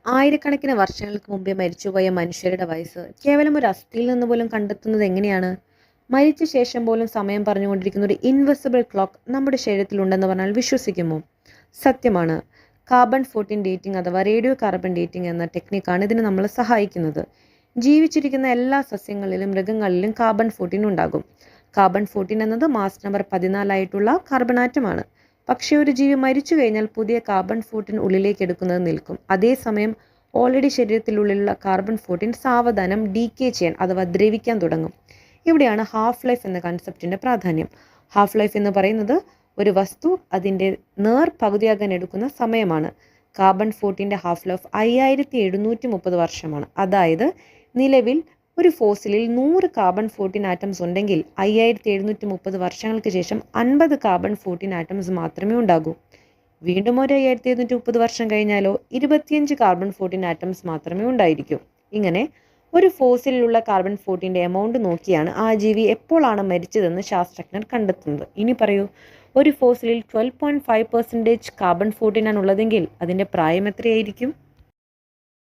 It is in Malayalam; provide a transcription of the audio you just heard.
ആയിരക്കണക്കിന് വർഷങ്ങൾക്ക് മുമ്പേ മരിച്ചുപോയ മനുഷ്യരുടെ വയസ്സ് കേവലം ഒരു അസ്ഥിയിൽ നിന്ന് പോലും കണ്ടെത്തുന്നത് എങ്ങനെയാണ്? മരിച്ച ശേഷം പോലും സമയം പറഞ്ഞുകൊണ്ടിരിക്കുന്ന ഒരു ഇൻവിസിബിൾ ക്ലോക്ക് നമ്മുടെ ശരീരത്തിലുണ്ടെന്ന് പറഞ്ഞാൽ വിശ്വസിക്കുമോ? സത്യമാണ്. കാർബൺ 14 ഡേറ്റിംഗ് അഥവാ റേഡിയോ കാർബൺ ഡേറ്റിംഗ് എന്ന ടെക്നിക്കാണ് ഇതിന് നമ്മളെ സഹായിക്കുന്നത്. ജീവിച്ചിരിക്കുന്ന എല്ലാ സസ്യങ്ങളിലും മൃഗങ്ങളിലും കാർബൺ 14 ഉണ്ടാകും. കാർബൺ 14 എന്നത് മാസ് നമ്പർ 14 ആയിട്ടുള്ള കാർബൺ ആറ്റമാണ്. പക്ഷേ ഒരു ജീവി മരിച്ചു കഴിഞ്ഞാൽ പുതിയ കാർബൺ 14 ഉള്ളിലേക്ക് എടുക്കുന്നത് നിൽക്കും. അതേസമയം ഓൾറെഡി ശരീരത്തിലുള്ള കാർബൺ 14 സാവധാനം ഡീക്കേ ചെയ്യാൻ അഥവാ ദ്രവിക്കാൻ തുടങ്ങും. ഇവിടെയാണ് ഹാഫ് ലൈഫ് എന്ന കൺസെപ്റ്റിൻ്റെ പ്രാധാന്യം. ഹാഫ് ലൈഫ് എന്ന് പറയുന്നത് ഒരു വസ്തു അതിൻ്റെ പകുതിയാകാൻ എടുക്കുന്ന സമയമാണ്. കാർബൺ 14 ഹാഫ് ലൈഫ് 5730 വർഷമാണ്. അതായത് നിലവിൽ ഒരു ഫോസിലിൽ 100 കാർബൺ 14 ആറ്റംസ് ഉണ്ടെങ്കിൽ 5730 വർഷങ്ങൾക്ക് ശേഷം 50 കാർബൺ 14 ആറ്റംസ് മാത്രമേ ഉണ്ടാകൂ. വീണ്ടും ഒരു 5730 വർഷം കഴിഞ്ഞാലോ 25 കാർബൺ 14 ആറ്റംസ് മാത്രമേ ഉണ്ടായിരിക്കൂ. ഇങ്ങനെ ഒരു ഫോസിലുള്ള കാർബൺ 14 എമൗണ്ട് നോക്കിയാണ് ആ ജീവി എപ്പോഴാണ് മരിച്ചതെന്ന് ശാസ്ത്രജ്ഞർ കണ്ടെത്തുന്നത്. ഇനി പറയൂ, ഒരു ഫോസിലിൽ 12.5% കാർബൺ 14 ആണ് ഉള്ളതെങ്കിൽ അതിൻ്റെ പ്രായം എത്രയായിരിക്കും?